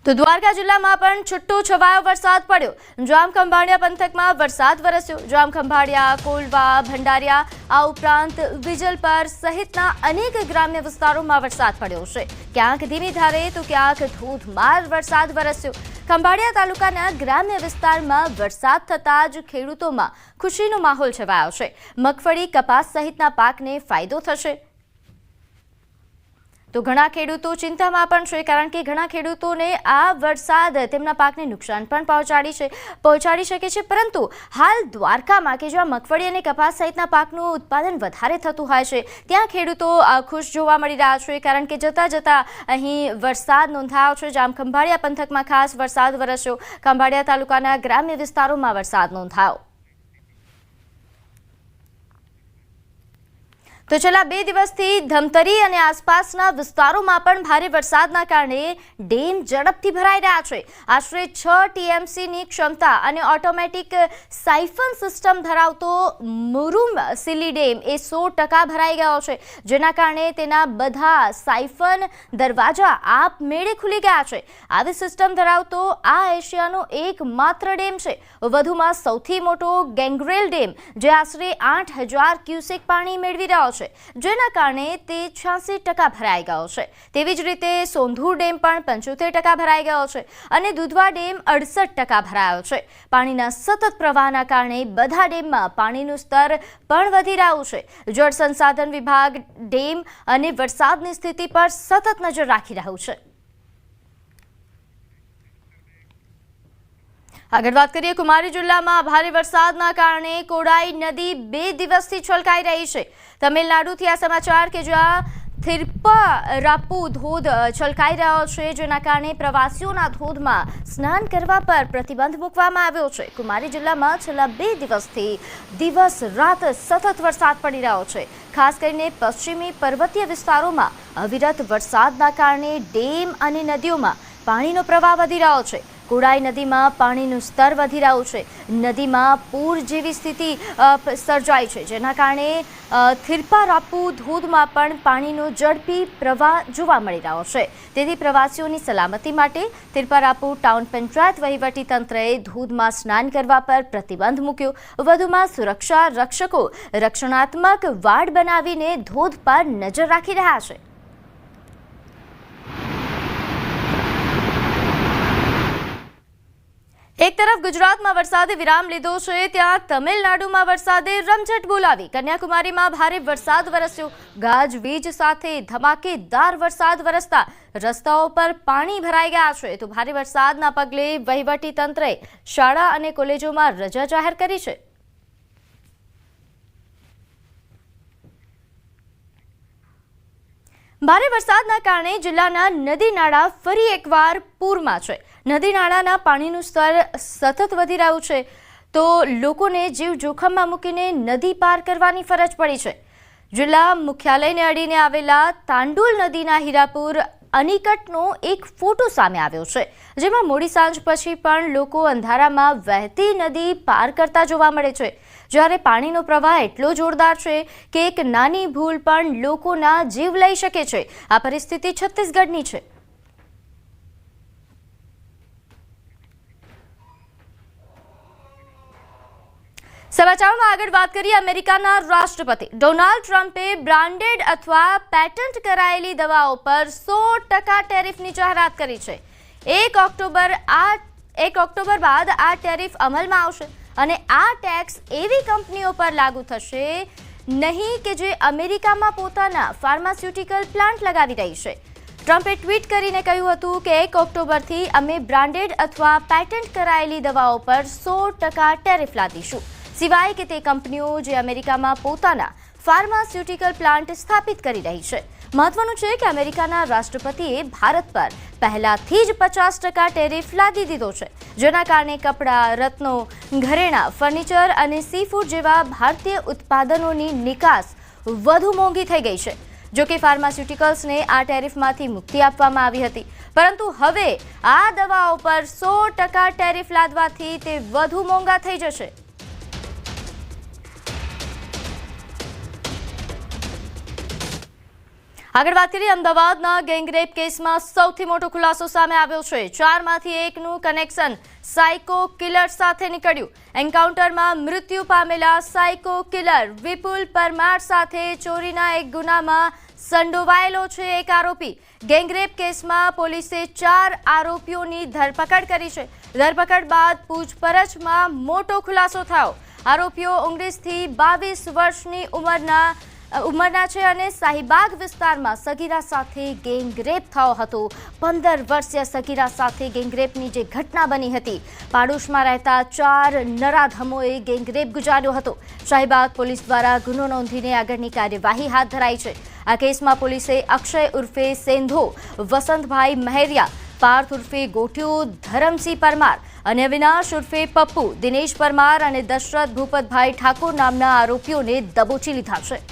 તો દ્વારકા જિલ્લામાં પણ છૂટો છવાયો વરસાદ પડ્યો। જામખંભાળિયા પંથકમાં વરસાદ વરસ્યો। જામખંભાળિયા, કોલવા, ભંડારિયા આ ઉપરાંત વિજલપર સહિતના અનેક ગ્રામ્ય વિસ્તારોમાં વરસાદ પડ્યો છે। ક્યાંક ધીમી ધારે તો ક્યાંક ધોધમાર વરસાદ વરસ્યો। ખંભાળિયા તાલુકાના ગ્રામ્ય વિસ્તારમાં વરસાદ થતાં જ ખેડૂતોમાં ખુશીનો માહોલ છવાયો છે। મગફળી, કપાસ સહિતના પાકને ફાયદો થશે। તો ઘણા ખેડૂતો ચિંતામાં પણ છે, કારણ કે ઘણા ખેડૂતોને આ વરસાદ તેમના પાકને નુકસાન પણ પહોંચાડી શકે છે। પરંતુ હાલ દ્વારકામાં કે જ્યાં મગફળી અને કપાસ સહિતના પાકનું ઉત્પાદન વધારે થતું હોય છે, ત્યાં ખેડૂતો ખુશ જોવા મળી રહ્યા છે, કારણ કે જતા અહીં વરસાદ નોંધાયો છે। જામખંભાળિયા પંથકમાં ખાસ વરસાદ વરસ્યો। ખંભાળિયા તાલુકાના ગ્રામ્ય વિસ્તારોમાં વરસાદ નોંધાયો। તો છેલ્લા 2 દિવસથી ધમતરી અને આસપાસના વિસ્તારોમાં પણ ભારે વરસાદના કારણે ડેમ ઝડપથી ભરાઈ રહ્યા છે। આશરે 6 ટીએમસીની ક્ષમતા અને ઓટોમેટિક સાયફન સિસ્ટમ ધરાવતો મુરુમ સિલી ડેમ એ 100% ભરાઈ ગયો છે, જેના કારણે તેના બધા સાયફન દરવાજા આપમેળે ખુલી ગયા છે। આવી સિસ્ટમ ધરાવતો આ એશિયાનો એકમાત્ર ડેમ છે। વધુમાં સૌથી મોટો ગેંગરેલ ડેમ, જે આશરે 8000 ક્યુસેક પાણી મેળવી રહ્યો છે, જેના કારણે તે 86% ભરાઈ ગયો છે। તેવી જ રીતે સોંધુર ડેમ પણ 75% ભરાઈ ગયો છે અને દુધવા ડેમ 68% ભરાયો છે। પાણીના સતત પ્રવાહના કારણે બધા ડેમમાં પાણીનું સ્તર પણ વધી રહ્યું છે। જળ સંસાધન વિભાગ ડેમ અને વરસાદની સ્થિતિ પર સતત નજર રાખી રહ્યું છે। આગળ વાત કરીએ, કુમારી જિલ્લામાં ભારે વરસાદના કારણે કોડાઈ નદી 2 દિવસથી છલકાઈ રહી છે। તમિલનાડુથી આ સમાચાર કે જ્યાં થિરપ્પારાપુ ધોધ છલકાઈ રહ્યો છે, જેના કારણે પ્રવાસીઓના ધોધમાં સ્નાન કરવા પર પ્રતિબંધ મૂકવામાં આવ્યો છે। કુમારી જિલ્લામાં છેલ્લા 2 દિવસથી દિવસ રાત સતત વરસાદ પડી રહ્યો છે। ખાસ કરીને પશ્ચિમી પર્વતીય વિસ્તારોમાં અવિરત વરસાદના કારણે ડેમ અને નદીઓમાં પાણીનો પ્રવાહ વધી રહ્યો છે। કોડાઈ નદીમાં પાણીનું સ્તર વધી રહ્યું છે। નદીમાં પૂર જેવી સ્થિતિ સર્જાઈ છે, જેના કારણે થિરપ્પારાપુ ધોધમાં પણ પાણીનો ઝડપી પ્રવાહ જોવા મળી રહ્યો છે। તેથી પ્રવાસીઓની સલામતી માટે થિરપ્પારાપુ ટાઉન પંચાયત વહીવટીતંત્રએ ધોધમાં સ્નાન કરવા પર પ્રતિબંધ મૂક્યો। વધુમાં સુરક્ષા રક્ષકો રક્ષણાત્મક વાડ બનાવીને ધોધ પર નજર રાખી રહ્યા છે। એક તરફ ગુજરાતમાં વરસાદે વિરામ લીધો છે, ત્યાં તમિલનાડુમાં વરસાદે રમઝટ બોલાવી। કન્યાકુમારીમાં ભારે વરસાદ વરસ્યો। ગાજવીજ સાથે ધમાકેદાર વરસાદ વરસતા રસ્તાઓ પર પાણી ભરાઈ ગયા છે। તો ભારે વરસાદના પગલે વહીવટીતંત્રએ શાળા અને કોલેજોમાં રજા જાહેર કરી છે। ભારે વરસાદના કારણે જિલ્લાના નદી નાળા ફરી એકવાર પૂરમાં છે। નદી નાળાના પાણીનું સ્તર સતત વધી રહ્યું છે, તો લોકોને જીવ જોખમમાં મૂકીને નદી પાર કરવાની ફરજ પડી છે। જિલ્લા મુખ્યાલયને અડીને આવેલા તાંડુલ નદીના હીરાપુર અનિકટનો એક ફોટો સામે આવ્યો છે, જેમાં મોડી સાંજ પછી પણ લોકો અંધારામાં વહેતી નદી પાર કરતા જોવા મળે છે। જ્યારે પાણીનો પ્રવાહ એટલો જોરદાર છે કે એક નાની ભૂલ પણ લોકોના જીવ લઈ શકે છે। આ પરિસ્થિતિ છત્તીસગઢની છે। સમાચારમાં આગળ વાત કરીએ, અમેરિકાના રાષ્ટ્રપતિ ડોનાલ્ડ ટ્રમ્પે બ્રાન્ડેડ અથવા પેટન્ટ કરાયેલી દવાઓ પર 100% ટેરિફની જાહેરાત કરી છે। 1 ઓક્ટોબર બાદ આ ટેરિફ અમલમાં આવશે અને આ ટેક્સ એવી કંપનીઓ પર લાગુ થશે નહીં કે જે અમેરિકામાં પોતાના ફાર્માસ્યુટિકલ પ્લાન્ટ લગાવી રહી છે। ટ્રમ્પે ટ્વીટ કરીને કહ્યું હતું કે 1 ઓક્ટોબરથી અમે બ્રાન્ડેડ અથવા પેટન્ટ કરાયેલી દવાઓ પર 100% ટેરિફ લાદીશું, સિવાય કે તે કંપનીઓ જે અમેરિકામાં પોતાના ફાર્માસ્યુટિકલ પ્લાન્ટ સ્થાપિત કરી રહી છે। મહત્વનું છે કે અમેરિકાના રાષ્ટ્રપતિએ ભારત પર પહેલાથી જ 50% ટેરિફ લાદી દીધો છે, જેના કારણે કપડાં, રત્નો, ઘરેણાં, ફર્નિચર અને સીફૂડ જેવા ભારતીય ઉત્પાદનોની નિકાસ વધુ મોંઘી થઈ ગઈ છે। જો કે ફાર્માસ્યુટિકલ્સને આ ટેરિફમાંથી મુક્તિ આપવામાં આવી હતી, પરંતુ હવે આ દવાઓ પર 100% ટેરિફ લાદવાથી તે વધુ મોંઘા થઈ જશે। આગળ વાત કરીએ અમદાવાદના ગેંગરેપ કેસમાં સૌથી મોટો ખુલાસો સામે આવ્યો છે। 4માંથી 1નું કનેક્શન સાયકો કિલર સાથે નીકળ્યું। એન્કાઉન્ટરમાં મૃત્યુ પામેલા સાયકો કિલર વિપુલ પરમાર સાથે ચોરીના એક ગુનામાં સંડોવાયેલો છે એક આરોપી। ગેંગરેપ કેસમાં પોલીસે 4 આરોપીઓની ધરપકડ કરી છે। ધરપકડ બાદ પૂછપરછમાં મોટો ખુલાસો થયો। આરોપીઓ 19 થી 22 વર્ષની ઉંમરના છે અને શાહીબાગ વિસ્તારમાં સગીરા સાથે ગેંગરેપ થયો હતો। 15 વર્ષીય સગીરા સાથે ગેંગરેપની જે ઘટના બની હતી, પાડોશમાં રહેતા 4 નરાધમોએ ગેંગરેપ ગુજાર્યો હતો। શાહીબાગ પોલીસ દ્વારા ગુનો નોંધીને આગળની કાર્યવાહી હાથ ધરાઈ છે। આ કેસમાં પોલીસે અક્ષય ઉર્ફે સેંધો, વસંતભાઈ મહેરિયા, પાર્થ ઉર્ફે ગોઠિયો, ધરમસિંહ પરમાર અને અવિનાશ ઉર્ફે પપ્પુ, દિનેશ પરમાર અને દશરથ ભૂપતભાઈ ઠાકોર નામના આરોપીઓને દબોચી લીધા છે।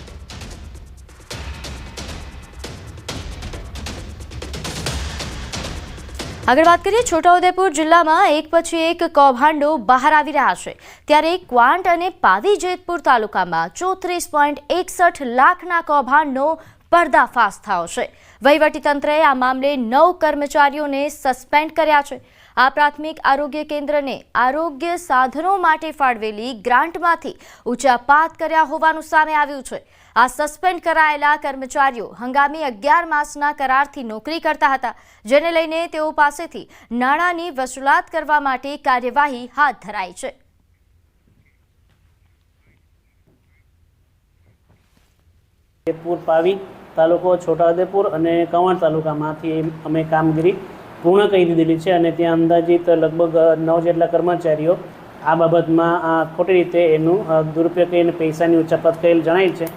આગળ વાત કરીએ છોટાઉદેપુર જિલ્લામાં એક પછી એક કૌભાંડો બહાર આવી રહ્યા છે। ત્યારે ક્વાંટ અને પાવી જેતપુર તાલુકામાં 34.61 લાખના કૌભાંડનો પર્દાફાશ થયો છે। વહીવટીતંત્રએ આ મામલે 9 કર્મચારીઓને સસ્પેન્ડ કર્યા છે। આ પ્રાથમિક આરોગ્ય કેન્દ્રને આરોગ્ય સાધનો માટે ફાળવેલી ગ્રાન્ટમાંથી ઊંચાપાત કર્યા હોવાનું સામે આવ્યું છે। આ સસ્પેન્ડ કરાયેલા કર્મચારીઓ હંગામી 11 માસના કરારથી નોકરી કરતા હતા, જેને લઈને તેઓ પાસેથી નાણાંની વસૂલાત કરવા માટે કાર્યવાહી હાથ ધરાઈ છે। જેતપુર, પાવી તાલુકો, છોટાઉદેપુર અને કવાંટ તાલુકામાંથી અમે કામગીરી પૂર્ણ કરી દીધેલી છે અને ત્યાં અંદાજિત લગભગ 9 જેટલા કર્મચારીઓ આ બાબતમાં ખોટી રીતે એનું દુરુપયોગ કરીને પૈસાની ઉચાપત કરેલ જણાય છે।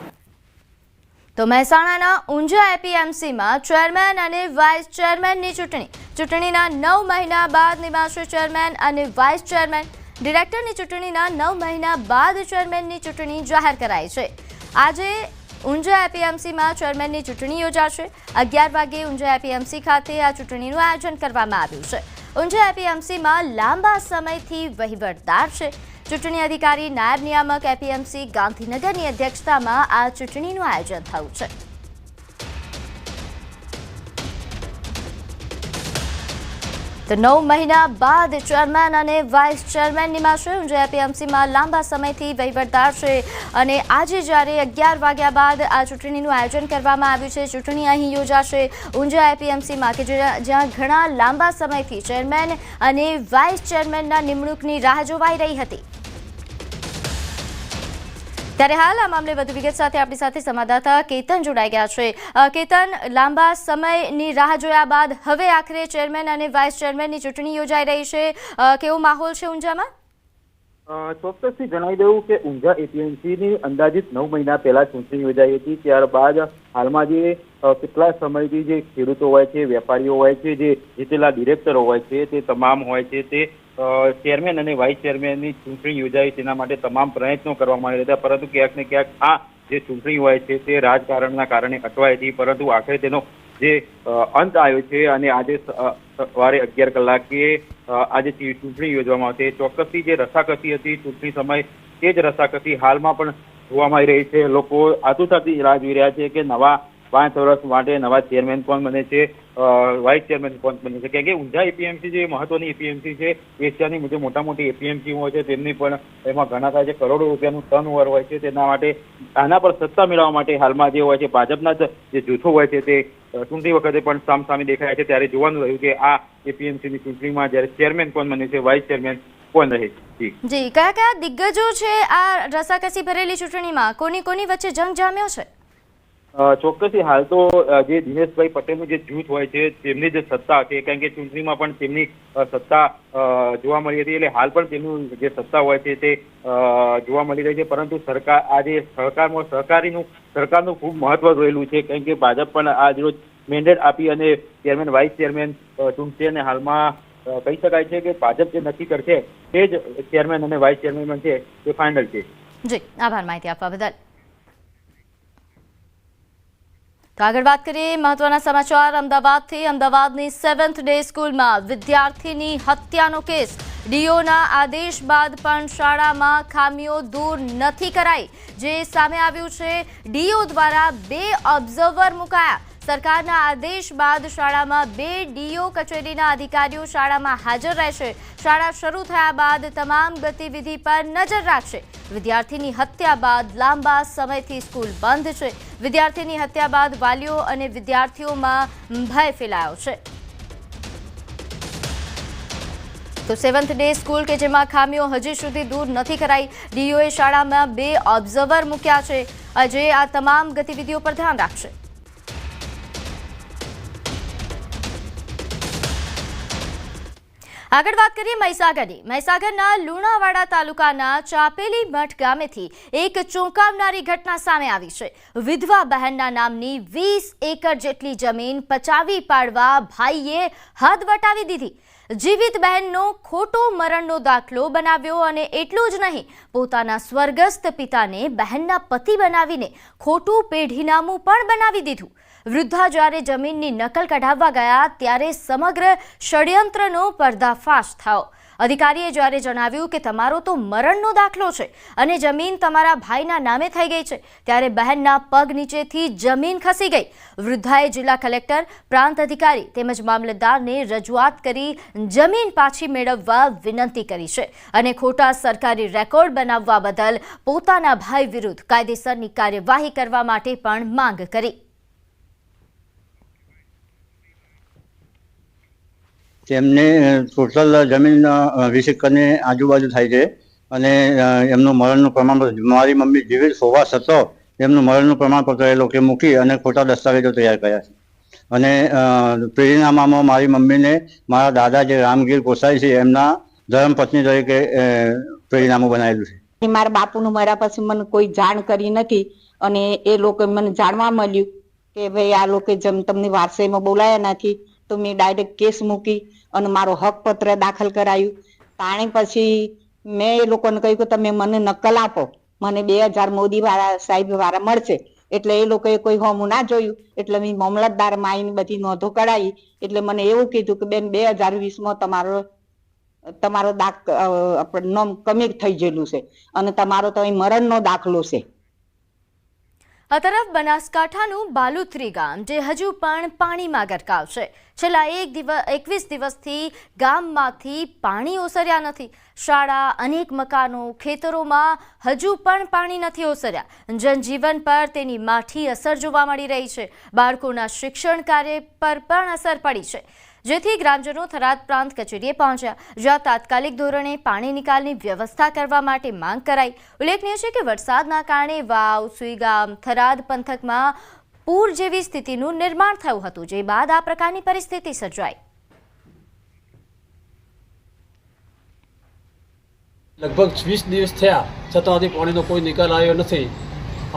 તો મહેસાણાના ઊંઝા એપીએમસીમાં ચેરમેન અને વાઇસ ચેરમેનની ચૂંટણીના 9 મહિના બાદ નિમાશે ચેરમેન અને વાઇસ ચેરમેન। ડિરેક્ટરની ચૂંટણીના 9 મહિના બાદ ચેરમેનની ચૂંટણી જાહેર કરાઈ છે। આજે ઊંઝા એપીએમસીમાં ચેરમેનની ચૂંટણી યોજાશે। 11 વાગે ઊંઝા એપીએમસી ખાતે આ ચૂંટણીનું આયોજન કરવામાં આવ્યું છે। ઊંઝા એપીએમસીમાં લાંબા સમયથી વહીવટદાર છે। ચૂંટણી અધિકારી નાયબ નિયામક એપીએમસી ગાંધીનગરની અધ્યક્ષતામાં આ ચૂંટણીનું આયોજન થયું છે। તો 9 મહિના બાદ ચેરમેન અને વાઇસ ચેરમેન નિમાશે। ઊંઝા એપીએમસીમાં લાંબા સમયથી વહીવટદાર છે અને આજે જ્યારે 11 વાગ્યા બાદ આ ચૂંટણીનું આયોજન કરવામાં આવ્યું છે। ચૂંટણી અહીં યોજાશે ઊંઝા એપીએમસીમાં કે જ્યાં ઘણા લાંબા સમયથી ચેરમેન અને વાઇસ ચેરમેનના નિમણૂકની રાહ જોવાઈ રહી હતી। ત્યારે હાલ આ મામલે વધુ વિગત સાથે આપણી સાથે સંવાદદાતા કેતન જોડાઈ ગયા છે। કેતન, લાંબા સમયની રાહ જોયા બાદ હવે આખરે ચેરમેન અને વાઇસ ચેરમેનની ચૂંટણી યોજાઈ રહી છે। કેવો માહોલ છે ઊંઝામાં? ચોક્કસથી જણાવી દઉં કે ઊંઝા એપીએમસીની અંદાજિત 9 મહિના પહેલા ચૂંટણી યોજાઈ હતી। ત્યારબાદ હાલમાં જે કેટલા સમયથી જે ખેડૂતો હોય છે, વેપારીઓ હોય છે, જે જીતેલા ડિરેક્ટરો હોય છે, તે તમામ હોય છે તે ચેરમેન અને વાઇસ ચેરમેનની ચૂંટણી યોજાય તેના માટે તમામ પ્રયત્નો કરવામાં આવ્યા હતા, પરંતુ ક્યાંક ને ક્યાંક આ જે ચૂંટણી હોય છે તે રાજકારણના કારણે અટવાઈ હતી, પરંતુ આખરે તેનો જે અંત આવ્યો છે અને આજે સવારે 11 કલાકે આજે ચૂંટણી યોજવામાં આવશે। ચોક્કસથી જે રસાકસી હતી ચૂંટણી સમય, તે જ રસાકસી હાલમાં પણ જોવામાં આવી રહી છે। લોકો આતુરતાથી રાહ જોઈ રહ્યા છે કે નવા 5 વર્ષ માટે નવા ચેરમેન કોણ બને છે, વાઇસ ચેરમેન કોણ બને છે। કારણ કે ઊંઝા એપીએમસી જે મહત્વની એપીએમસી છે, એશિયાની જે મોટા મોટી એપીએમસી હોય છે તેમની પણ એમાં ઘણા થાય છે કરોડો રૂપિયાનું ટર્નઓવર હોય છે। તેના માટે આના પર સત્તા મેળવવા માટે હાલમાં જે હોય છે ભાજપના જે જૂથો હોય છે તે ચૂંટણી વખતે પણ સામસામે દેખાય છે। ત્યારે જોવાનું રહ્યું કે આ એપીએમસીની ચૂંટણીમાં જ્યારે ચેરમેન કોણ બને છે, વાઇસ ચેરમેન કોણ રહે છે। જી, કયા દિગ્ગજો છે આ રસાકસી ભરેલી ચૂંટણીમાં? કોની વચ્ચે જંગ જામ્યો છે? ચોક્કસથી હાલ તો જે દિનેશભાઈ પટેલનું જે જૂથ હોય છે તેમની જે સત્તા છે, કારણ કે ચૂંટણીમાં પણ તેમની સત્તા જોવા મળી હતી, એટલે હાલ પણ તેમનું જે સત્તા હોય છે તે જોવા મળી રહી છે। પરંતુ સરકાર આજે સરકારનું ખૂબ મહત્વ રહેલું છે, કારણ કે ભાજપ પણ આજ રોજ મેન્ડેટ આપી અને ચેરમેન વાઇસ ચેરમેન ચૂંટશે અને હાલમાં કહી શકાય છે કે ભાજપ જે નક્કી કરશે તે જ ચેરમેન અને વાઇસ ચેરમેન છે તે ફાઇનલ છે। જી, આભાર માહિતી આપવા બદલ। તો આગળ વાત કરીએ મહત્વના સમાચાર અમદાવાદથી। અમદાવાદની 7th ડે સ્કૂલમાં વિદ્યાર્થીની હત્યાનો કેસ। ડીઓના આદેશ બાદ પણ શાળામાં ખામીઓ દૂર નથી કરાઈ, જે સામે આવ્યું છે। ડીઓ દ્વારા 2 ઓબ્ઝર્વર મુકાયા। સરકારના આદેશ બાદ શાળામાં 2 ડીઓ કચેરીના અધિકારીઓ શાળામાં હાજર રહેશે. શાળા શરૂ થયા બાદ તમામ ગતિવિધિ પર નજર રાખશે. વિદ્યાર્થીની હત્યા બાદ લાંબા સમયથી સ્કૂલ બંધ છે. વિદ્યાર્થીની હત્યા બાદ વાલીઓ અને વિદ્યાર્થીઓમાં ભય ફેલાયો છે. તો 7th ડે સ્કૂલ કે જેમાં ખામીઓ હજી સુધી દૂર નથી કરાઈ. ડીઓએ શાળામાં 2 ઓબ્ઝર્વર મૂક્યા છે, જે આ તમામ ગતિવિધિઓ પર ધ્યાન રાખશે. આગળ વાત કરીએ મહીસાગરની. મહીસાગરના લુણાવાડા તાલુકાના ચાપેલી મઠ ગામેથી એક ચોંકાવનારી ઘટના સામે આવી છે. વિધવા બહેનના નામની 20 એકર જેટલી જમીન પચાવી પાડવા ભાઈએ હદ વટાવી દીધી. જીવિત બહેનનો ખોટો મરણનો દાખલો બનાવ્યો અને એટલું જ નહીં, પોતાના સ્વર્ગસ્થ પિતાને બહેનના પતિ બનાવીને ખોટું પેઢીનામું પણ બનાવી દીધું. વૃદ્ધા જ્યારે જમીનની નકલ કઢાવવા ગયા ત્યારે સમગ્ર ષડયંત્રનો પર્દાફાશ થયો. અધિકારીએ જ્યારે જણાવ્યું કે તમારો તો મરણનો દાખલો છે અને જમીન તમારા ભાઈના નામે થઈ ગઈ છે, ત્યારે બહેનના પગ નીચેથી જમીન ખસી ગઈ. વૃદ્ધાએ જિલ્લા કલેક્ટર, પ્રાંત અધિકારી તેમજ મામલતદારને રજૂઆત કરી જમીન પાછી મેળવવા વિનંતી કરી છે અને ખોટા સરકારી રેકોર્ડ બનાવવા બદલ પોતાના ભાઈ વિરુદ્ધ કાયદેસરની કાર્યવાહી કરવા માટે પણ માંગ કરી. તેમને ટોટલ જમીન 20 એકરની આજુબાજુ થાય છે અને એમનું મરણનું પ્રમાણપત્ર, મારી મમ્મી જીવિત હોવા છતાં એમનું મરણનું પ્રમાણપત્ર એ લોકો મૂકી અને ખોટા દસ્તાવેજો તૈયાર કર્યા છે. અને પેઢીનામામાં મારી મમ્મીને મારા દાદા જે રામગીર ગોસાઈ છે એમના ધર્મપત્ની તરીકે પેઢીનામું બનાવેલું છે. મારા બાપુનું મર્યા પછી મને કોઈ જાણ કરી નથી અને એ લોકો મને જાણવા મળ્યું કે ભાઈ આ લોકો તમને વારસાઈમાં બોલાયા નથી, તો મેં ડાયરેક્ટ કેસ મૂકી અને મારો હક પત્ર દાખલ કરાયું. તાણે પછી મેં એ લોકોને કહ્યું કે તમે મને નકલ આપો, મને 2000 મોદી વાળા સાહેબ વાળા મળશે. એટલે એ લોકોએ કોઈ હોમું ના જોયું એટલે મેં મામલતદારમાં આવીને બધી નોંધો કરાવી. એટલે મને એવું કીધું કે બેન 2020માં તમારો નામ કમિટ થઈ ગયેલું છે અને તમારો તો અહીં મરણનો દાખલો છે. આ તરફ બનાસકાંઠાનું બાલુત્રી ગામ જે હજુ પણ પાણીમાં ગરકાવ છે. છેલ્લા 21 દિવસથી ગામમાંથી પાણી ઓસર્યા નથી. શાળા, અનેક મકાનો, ખેતરોમાં હજુ પણ પાણી નથી ઓસર્યા. જનજીવન પર તેની માઠી અસર જોવા મળી રહી છે. બાળકોના શિક્ષણ કાર્ય પર પણ અસર પડી છે, જેથી ગ્રામજનો થરાદ પ્રાંત કચેરીએ પહોંચ્યા, જ્યાં તાત્કાલિક ધોરણે પાણી નિકાલની વ્યવસ્થા કરવા માટે માંગ કરાઈ. ઉલ્લેખનીય છે કે વરસાદના કારણે વાવ, સુઈગામ, થરાદ પંથકમાં પૂર જેવી સ્થિતિનું નિર્માણ થયું હતું, જે બાદ આ પ્રકારની પરિસ્થિતિ સર્જાઈ. લગભગ 20 દિવસ થયા છતાં હજી પાણીનો કોઈ નિકાલ આવ્યો નથી.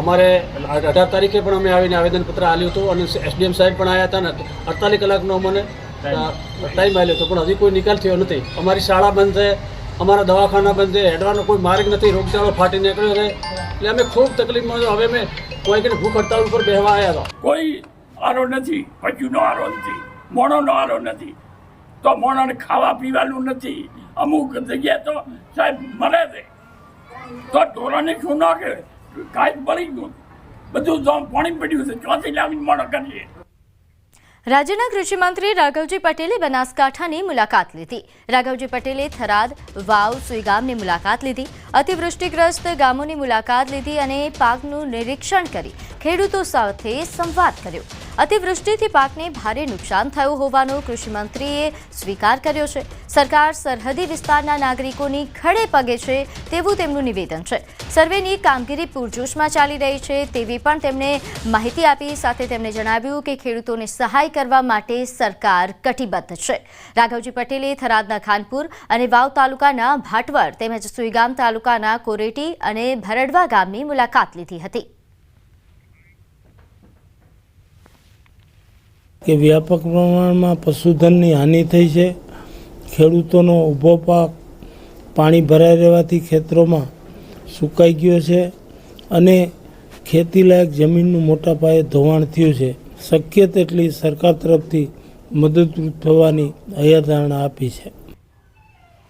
અમારે 18 તારીખે પણ અમે આવીને આવેદનપત્ર આપ્યું હતું અને એસડીએમ સાહેબ પણ આવ્યા હતા ને 48 કલાકનો અમને ટાઈમ આવ્યો હતો, પણ હજી કોઈ નિકાલ થયો નથી. અમારી શાળા બંધ છે, અમારા દવાખાના બંધ છે, હેડવાનો કોઈ માર્ગ નથી, રોગચાળો ફાટી નીકળ્યો છે. એટલે અમે ખૂબ તકલીફમાં છો. હવે અમે કોઈ કે ભૂખ હડતાળ ઉપર બેહવા આવ્યા હતા. કોઈ આરો નથી, પશુનો આરો નથી, મોણોનો આરો નથી, તો મોણોને ખાવા પીવાનું નથી. અમુક જગ્યાએ તો સાહેબ મરે છે તો ઢોરાને શું નાખે, કાંઈ પડી ગયું, બધું પાણી પડ્યું છે, ચોથી લાવીને મોણો કરીએ. રાજ્યના કૃષિમંત્રી રાઘવજી પટેલે બનાસકાંઠાની મુલાકાત લીધી. રાઘવજી પટેલે થરાદ, વાવ, સુઈગામની મુલાકાત લીધી, અતિવૃષ્ટિગ્રસ્ત ગામોની મુલાકાત લીધી અને પાકનું નિરીક્ષણ કરી ખેડૂતો સાથે સંવાદ કર્યો. અતિવૃષ્ટિથી પાકને ભારે નુકસાન થયું હોવાનો કૃષિમંત્રીએ સ્વીકાર કર્યો છે. સરકાર સરહદી વિસ્તારના નાગરિકોની ખડે પગે છે તેવું તેમનું નિવેદન છે. સર્વેની કામગીરી પૂરજોશમાં ચાલી રહી છે તેવી પણ તેમણે માહિતી આપી. સાથે તેમણે જણાવ્યું કે ખેડૂતોને સહાય કરવા માટે સરકાર કટિબદ્ધ છે. રાઘવજી પટેલે થરાદના ખાનપુર અને વાવ તાલુકાના ભાટવડ તેમજ સુઈગામ તાલુકાના કોરેટી અને ભરડવા ગામની મુલાકાત લીધી હતી. કે વ્યાપક પ્રમાણમાં પશુધનની હાનિ થઈ છે. ખેડૂતોનો ઊભો પાક પાણી ભરાઈ રહેવાથી ખેતરોમાં સુકાઈ ગયો છે અને ખેતીલાયક જમીનનું મોટા પાયે ધોવાણ થયું છે. શક્ય તેટલી સરકાર તરફથી મદદરૂપ થવાની હૈયાધારણા આપી છે.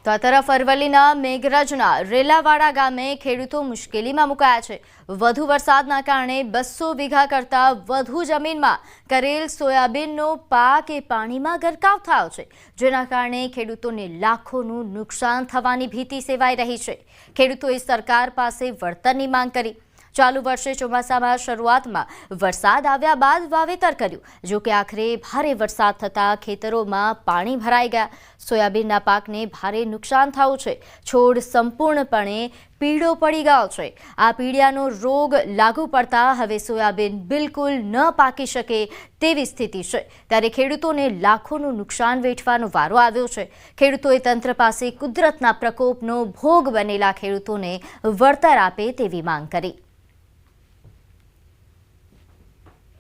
તો આ તરફ અરવલ્લીના મેઘરજના રેલાવાડા ગામે ખેડૂતો મુશ્કેલીમાં મુકાયા છે. વધુ વરસાદના કારણે 200 વીઘા કરતાં વધુ જમીનમાં કરેલ સોયાબીનનો પાક એ પાણીમાં ગરકાવ થયો છે, જેના કારણે ખેડૂતોને લાખોનું નુકસાન થવાની ભીતિ સેવાઈ રહી છે. ખેડૂતોએ સરકાર પાસે વળતરની માંગ કરી. ચાલુ વર્ષે ચોમાસામાં શરૂઆતમાં વરસાદ આવ્યા બાદ વાવેતર કર્યું, જો કે આખરે ભારે વરસાદ થતાં ખેતરોમાં પાણી ભરાઈ ગયા. સોયાબીનના પાકને ભારે નુકસાન થયું છે. છોડ સંપૂર્ણપણે પીળો પડી ગયો છે. આ પીળિયાનો રોગ લાગુ પડતા હવે સોયાબીન બિલકુલ ન પાકી શકે તેવી સ્થિતિ છે. ત્યારે ખેડૂતોને લાખોનું નુકસાન વેઠવાનો વારો આવ્યો છે. ખેડૂતોએ તંત્ર પાસે કુદરતના પ્રકોપનો ભોગ બનેલા ખેડૂતોને વળતર આપે તેવી માંગ કરી.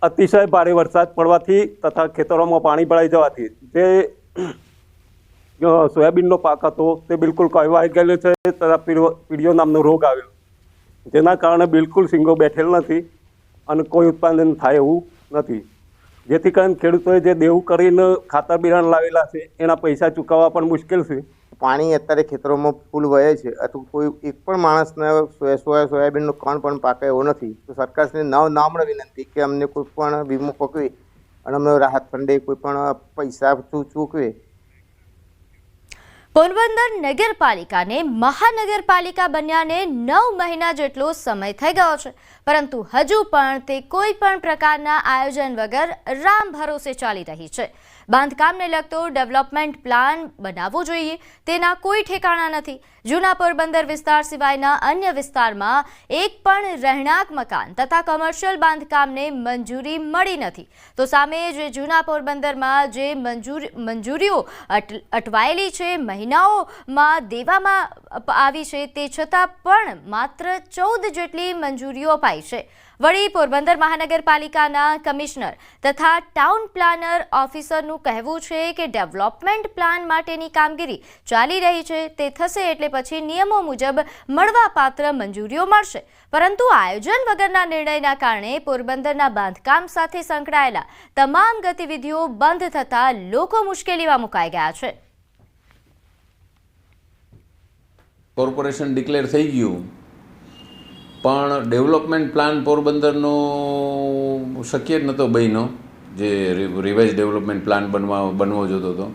અતિશય ભારે વરસાદ પડવાથી તથા ખેતરોમાં પાણી ભરાઈ જવાથી જે સોયાબીનનો પાક હતો તે બિલકુલ કહેવાઈ ગયેલો છે તથા પીળિયો નામનો રોગ આવ્યો, જેના કારણે બિલકુલ શીંગો બેઠેલ નથી અને કોઈ ઉત્પાદન થાય એવું નથી. જેથી કરીને ખેડૂતોએ જે દેવું કરીને ખાતર બિયારણ લાવેલા છે એના પૈસા ચૂકવવા પણ મુશ્કેલ છે. પાણી અત્યારે ખેતરોમાં ફૂલ વહે છે અથવા કોઈ એક પણ માણસને સોયાબીનનો કણ પણ પાકે એવો નથી. તો સરકારશ્રીને નમ્ર વિનંતી કે અમને કોઈ પણ વીમો પકવી અને અમને રાહત ફંડે કોઈ પણ પૈસા ચૂકવે. પોરબંદર નગરપાલિકાને મહાનગરપાલિકા બન્યાને 9 મહિના જેટલો સમય થઈ ગયો છે, પરંતુ હજુ પણ તે કોઈ પણ પ્રકારના આયોજન વગર રામ ભરોસે ચાલી રહી છે. બાંધકામને લગતો ડેવલપમેન્ટ પ્લાન બનાવવો જોઈએ તેના કોઈ ઠેકાણા નથી. જૂના પોરબંદર વિસ્તાર સિવાયના અન્ય વિસ્તારમાં એક પણ રહેણાંક મકાન તથા કોમર્શિયલ બાંધકામને મંજૂરી મળી નથી. તો સામે જે જૂના પોરબંદરમાં જે મંજૂરીઓ અટવાયેલી છે, મહિનાઓમાં દેવામાં આવી છે, તે છતાં પણ માત્ર 14 જેટલી મંજૂરીઓ અપાઈ છે. વળી પોરબંદર મહાનગરપાલિકાના કમિશનર તથા ટાઉન પ્લાનર ઓફિસરનું કહેવું છે કે ડેવલપમેન્ટ પ્લાન માટેની કામગીરી ચાલી રહી છે, તે થશે એટલે પછી નિયમો મુજબ મળવાપાત્ર મંજૂરીઓ મળશે. પરંતુ આયોજન વગરના નિર્ણયના કારણે પોરબંદરના બાંધકામ સાથે સંકળાયેલા તમામ ગતિવિધિઓ બંધ થતાં લોકો મુશ્કેલીમાં મુકાઈ ગયા છે. કોર્પોરેશન ડિક્લેર થઈ ગયું, પણ ડેવલપમેન્ટ પ્લાન પોરબંદરનો શક્ય જ નહોતો બન્યો, જે રિવાઇઝ ડેવલપમેન્ટ પ્લાન બનવો જોતો હતો.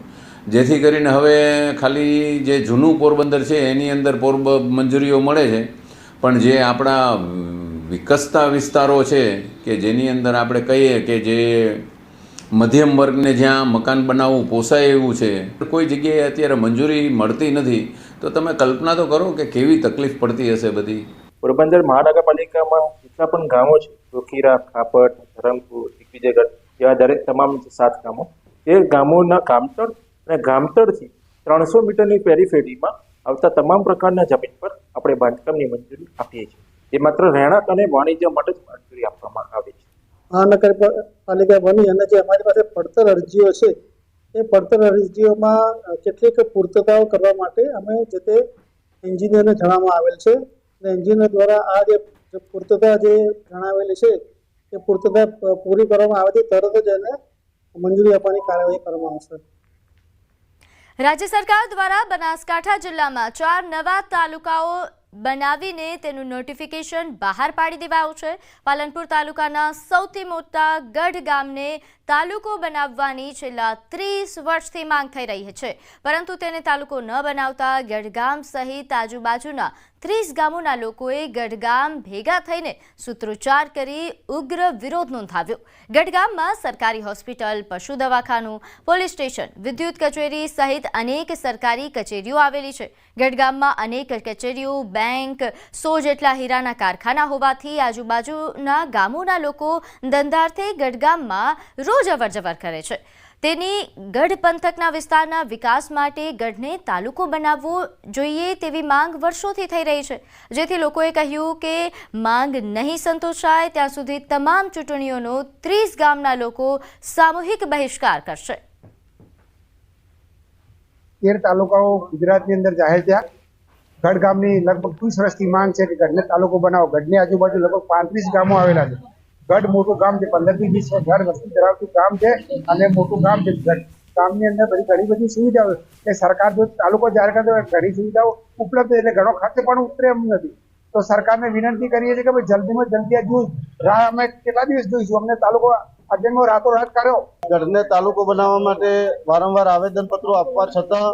જેથી કરીને હવે ખાલી જે જૂનું પોરબંદર છે એની અંદર મંજૂરીઓ મળે છે, પણ જે આપણા વિકસતા વિસ્તારો છે કે જેની અંદર આપણે કહીએ કે જે મધ્યમ વર્ગને જ્યાં મકાન બનાવવું પોસાય એવું છે, કોઈ જગ્યાએ અત્યારે મંજૂરી મળતી નથી. તો તમે કલ્પના તો કરો કે કેવી તકલીફ પડતી હશે બધી. પોરબંદર મહાનગરપાલિકામાં જેટલા પણ ગામો છે, રોકીરા, ખાપટ, ધરમપુર, દિગ્વિજયગઢ જેવા દરેક તમામ 7 ગામો, એ ગામોના ગામતળ અને ગામતળથી 300 મીટરની પેરીફેરીમાં આવતા તમામ પ્રકારના જમીન પર આપણે બાંધકામની મંજૂરી આપીએ છીએ. એ માત્ર રહેણાંક અને વાણિજ્ય માટે જ મંજૂરી આપવામાં આવે છે. મહાનગરપાલિકા બની અને જે અમારી પાસે પડતર અરજીઓ છે, એ પડતર અરજીઓમાં કેટલીક પૂર્તતાઓ કરવા માટે અમે જે તે એન્જિનિયરને જણાવવામાં આવેલ છે. એન્જિનિયર દ્વારા આ જે પૂર્તતા જે જણાવેલી છે એ પૂર્તતા પૂરી કરવામાં આવે તરત જ એને મંજૂરી આપવાની કાર્યવાહી કરવામાં આવશે. રાજ્ય સરકાર દ્વારા બનાસકાંઠા જિલ્લામાં 4 નવા તાલુકાઓ બનાવીને તેનું નોટિફિકેશન બહાર પાડી દેવાયું છે. પાલનપુર તાલુકાના સૌથી મોટા ગઢ ગામને તાલુકો બનાવવાની છેલ્લા 30 વર્ષથી માંગ થઈ રહી છે, પરંતુ તેને તાલુકો ન બનાવતા ગઢગામ સહિત આજુબાજુના 30 ગામોના લોકોએ ગઢગામ ભેગા થઈને સૂત્રોચ્ચાર કરી ઉગ્ર વિરોધ નોંધાવ્યો. ગઢગામમાં સરકારી હોસ્પિટલ, પશુ દવાખાનું, પોલીસ સ્ટેશન, વિદ્યુત કચેરી સહિત અનેક સરકારી કચેરીઓ આવેલી છે. ગઢગામમાં અનેક કચેરીઓ, બેંક, 100 જેટલા હીરાના કારખાના હોવાથી આજુબાજુના ગામોના લોકો ધંધાર્થે ગઢગામમાં રોજ અવરજવર કરે છે. તેની ગઢ પંથકના વિસ્તારના વિકાસ માટે ગઢને તાલુકો બનાવવો જોઈએ તેવી માંગ વર્ષોથી થઈ રહી છે, જેથી લોકોએ કહ્યું કે માંગ નહીં સંતોષાય ત્યાં સુધી તમામ ચૂંટણીઓનો 30 ગામના લોકો સામૂહિક બહિષ્કાર કરશે. 13 તાલુકાઓ ગુજરાતની અંદર જાહેર થયા. ગઢ ગામની લગભગ 30 વર્ષથી માંગ છે કે ગઢને તાલુકો બનાવો. ગઢની આજુબાજુ લગભગ 35 ગામો આવેલા છે. ગઢ મોટું ગામ છે, 15 થી 20 ઘર વસ્તી ધરાવતું ગામ છે અને મોટું ગામ છે ગઢ. ગામની અંદર ઘણી બધી સુવિધાઓ એ સરકાર જો તાલુકો જાહેર કરતો હોય ઘણી સુવિધાઓ ઉપલબ્ધ એટલે ઘણો ખર્ચ પણ ઉતરે એમ નથી. તો સરકારને વિનંતી કરીએ છીએ કે ભાઈ જલ્દીમાં જલ્દી આ જોઈ રાહ અમે કેટલા દિવસ જોઈશું. અમને તાલુકો અજન્મો રાતોરાત કર્યો. ગઢને તાલુકો બનાવવા માટે વારંવાર આવેદનપત્રો આપવા છતાં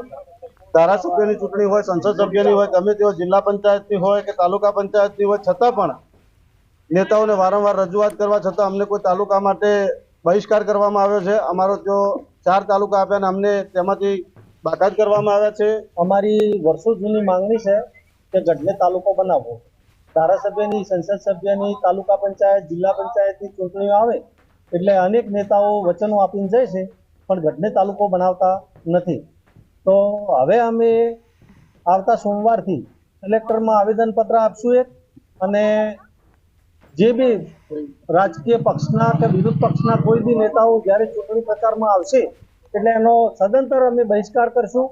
ધારાસભ્યની ચૂંટણી હોય, સંસદ સભ્યની હોય, ગમે તે હોય, જિલ્લા પંચાયતની હોય કે તાલુકા પંચાયતની હોય, છતાં પણ નેતાઓને વારંવાર રજૂઆત કરવા છતાં અમને કોઈ તાલુકા માટે બહિષ્કાર કરવામાં આવ્યો છે. અમારો જો 4 તાલુકા આપ્યા ને અમને તેમાંથી બાકાત કરવામાં આવ્યા છે. અમારી વર્ષો જૂની માંગણી છે કે ગઢને તાલુકો બનાવવો. ધારાસભ્યની, સંસદ સભ્યની, તાલુકા પંચાયત, જિલ્લા પંચાયતની ચૂંટણીઓ આવે એટલે અનેક નેતાઓ વચનો આપીને જાય છે પણ ગઢને તાલુકો બનાવતા નથી. તો હવે અમે આવતા સોમવારથી કલેક્ટરમાં આવેદનપત્ર આપશું એક, અને જે બી રાજકીય પક્ષના કે વિરોધ પક્ષના કોઈ બી નેતાઓ જ્યારે ચૂંટણી પ્રચારમાં આવશે એટલે એનો સદંતર અમે બહિષ્કાર કરશું.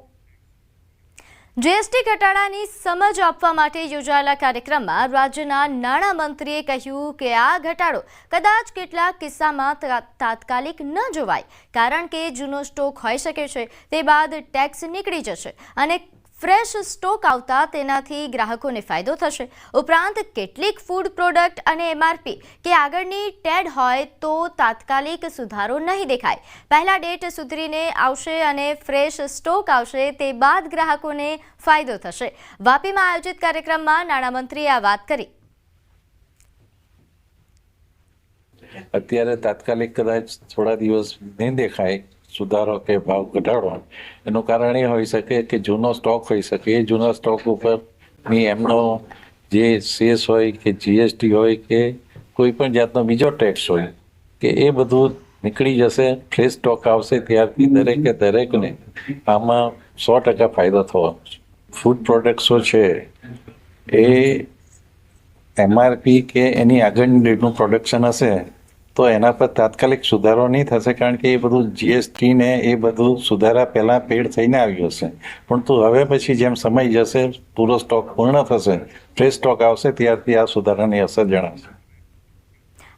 જીએસટી ઘટાડાની સમજ આપવા માટે યોજાયેલા કાર્યક્રમમાં રાજ્યના નાણામંત્રીએ કહ્યું કે આ ઘટાડો કદાચ કેટલાક કિસ્સામાં તાત્કાલિક ન જોવાય, કારણ કે જૂનો સ્ટોક હોઈ શકે છે, તે બાદ ટેક્સ નીકળી જશે અને ફ્રેશ સ્ટોક આવતા તેનાથી ગ્રાહકોને ફાયદો થશે. ઉપરાંત કેટલીક ફૂડ પ્રોડક્ટ અને એમઆરપી કે આગળની ટેડ હોય તો તાત્કાલિક સુધારો નહીં દેખાય. પહેલા ડેટ સુધરીને આવશે અને ફ્રેશ સ્ટોક આવશે, તે બાદ ગ્રાહકોને ફાયદો થશે. વાપીમાં આયોજિત કાર્યક્રમમાં નાણામંત્રીએ આ વાત કરી. અત્યારે તાત્કાલિક કદાચ થોડા દિવસ નહીં દેખાય સુધારો કે ભાવ ઘટાડો, એનું કારણ એ હોઈ શકે કે જૂનો સ્ટોક હોઈ શકે. એ જૂના સ્ટોક ઉપરની એમનો જે સેસ હોય કે જીએસટી હોય કે કોઈ પણ જાતનો બીજો ટેક્સ હોય કે એ બધું નીકળી જશે. ફ્રેશ સ્ટોક આવશે ત્યારથી દરેકે દરેકને આમાં 100% ફાયદો થવાનો છે. ફૂડ પ્રોડક્ટ્સો છે એ એમઆરપી કે એની આગળની ડેટનું પ્રોડક્શન હશે તો એના પર તાત્કાલિક સુધારો નહીં થશે, કારણ કે એ બધું જીએસટી ને એ બધું સુધારા પહેલાં પેડ થઈને આવ્યું હશે. પરંતુ હવે પછી જેમ સમય જશે, પૂરો સ્ટોક પૂર્ણ થશે, ફ્રેશ સ્ટોક આવશે, ત્યારથી આ સુધારાની અસર જણાશે.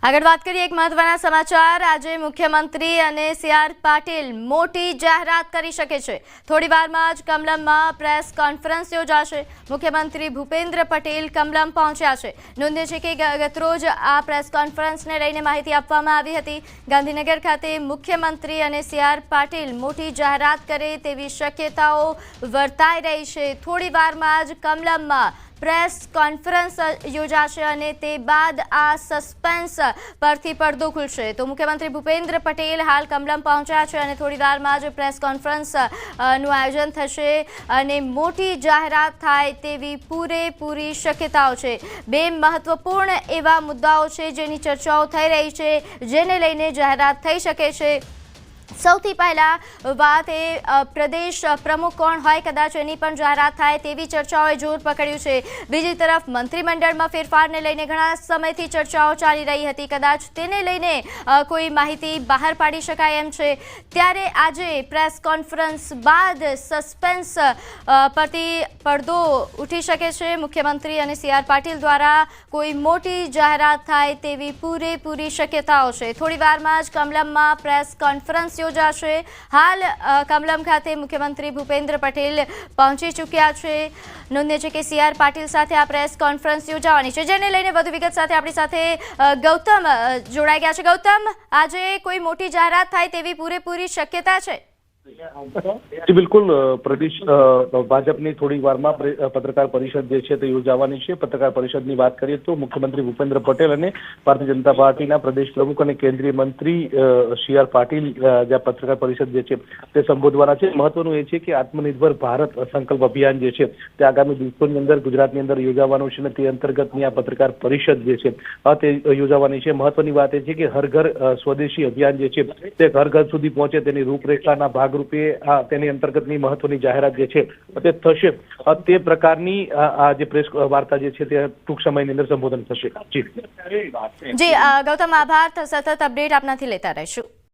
આગળ વાત કરીએ એક મહત્વના સમાચાર. આજે મુખ્યમંત્રી અને CR પાટીલ મોટી જાહેરાત કરી શકે છે. થોડી વારમાં જ કમલમમાં પ્રેસ કોન્ફરન્સ યોજાશે. મુખ્યમંત્રી ભૂપેન્દ્ર પટેલ કમલમ પહોંચ્યા છે. નોંધ્ય છે કે ગતરોજ આ પ્રેસ કોન્ફરન્સને લઈને માહિતી આપવામાં આવી હતી. ગાંધીનગર ખાતે મુખ્યમંત્રી અને CR પાટીલ મોટી જાહેરાત કરે તેવી શક્યતાઓ વર્તાઈ રહી છે. થોડી વારમાં જ કમલમમાં પ્રેસ કોન્ફરન્સ યોજાશે અને તે બાદ આ સસ્પેન્સ પરથી પડદો ખુલશે. તો મુખ્યમંત્રી ભૂપેન્દ્ર પટેલ હાલ કમલમ પહોંચ્યા છે અને થોડી વારમાં જ પ્રેસ કોન્ફરન્સ નું આયોજન થશે અને મોટી જાહેરાત થાય તેવી પૂરેપૂરી શક્યતાઓ છે. 2 મહત્વપૂર્ણ એવા મુદ્દાઓ છે જેની ચર્ચાઓ થઈ રહી છે, જેને લઈને જાહેરાત થઈ શકે છે. સૌથી પહેલા વાત એ પ્રદેશ પ્રમુખ કોણ હોય, કદાચ એની પણ જાહેરાત થાય તેવી ચર્ચાઓએ જોર પકડ્યું છે. બીજી તરફ મંત્રીમંડળમાં ફેરફારને લઈને ઘણા સમયથી ચર્ચાઓ ચાલી રહી હતી, કદાચ તેને લઈને કોઈ માહિતી બહાર પાડી શકાય એમ છે. ત્યારે આજે પ્રેસ કોન્ફરન્સ બાદ સસ્પેન્સ પરથી પડદો ઉઠી શકે છે. મુખ્યમંત્રી અને CR પાટીલ દ્વારા કોઈ મોટી જાહેરાત થાય તેવી પૂરેપૂરી શક્યતાઓ છે. થોડી વારમાં જ કમલમમાં પ્રેસ કોન્ફરન્સ યોજાશે. હાલ કમલમ ખાતે મુખ્યમંત્રી ભૂપેન્દ્ર પટેલ પહોંચી ચૂક્યા છે. નોંધ્ય છે કે CR પાટીલ સાથે આ પ્રેસ કોન્ફરન્સ યોજાવાની છે, જેને લઈને વધુ વિગત સાથે આપણી સાથે ગૌતમ જોડાઈ ગયા છે. ગૌતમ, આજે કોઈ મોટી જાહેરાત થાય તેવી પૂરેપૂરી શક્યતા છે? જી બિલકુલ. પ્રદેશ ભાજપની થોડી વારમાં પત્રકાર પરિષદ જે છે તે યોજાવાની છે. પત્રકાર પરિષદની વાત કરીએ તો મુખ્યમંત્રી ભૂપેન્દ્ર પટેલ અને ભારતીય જનતા પાર્ટીના પ્રદેશ પ્રમુખ અને કેન્દ્રીય મંત્રી CR પાટીલ જે પત્રકાર પરિષદ જે છે તે સંબોધવાના છે. મહત્વનું એ છે કે આત્મનિર્ભર ભારત સંકલ્પ અભિયાન જે છે તે આગામી દિવસોની અંદર ગુજરાતની અંદર યોજાવાનું છે અને તે અંતર્ગતની આ પત્રકાર પરિષદ જે છે તે યોજાવાની છે. મહત્વની વાત એ છે કે હર ઘર સ્વદેશી અભિયાન જે છે તે ઘર ઘર સુધી પહોંચે તેની રૂપરેખાના ભાગ રૂપે તેની અંતર્ગતની મહત્વની જાહેરાત જે છે તે થશે. તે પ્રકારની આ જે પ્રેસ વાર્તા જે છે તે ટૂંક સમયની અંદર સંબોધન થશે. જી ગૌતમ, આભાર. સતત અપડેટ આપનાથી લેતા રહીશું.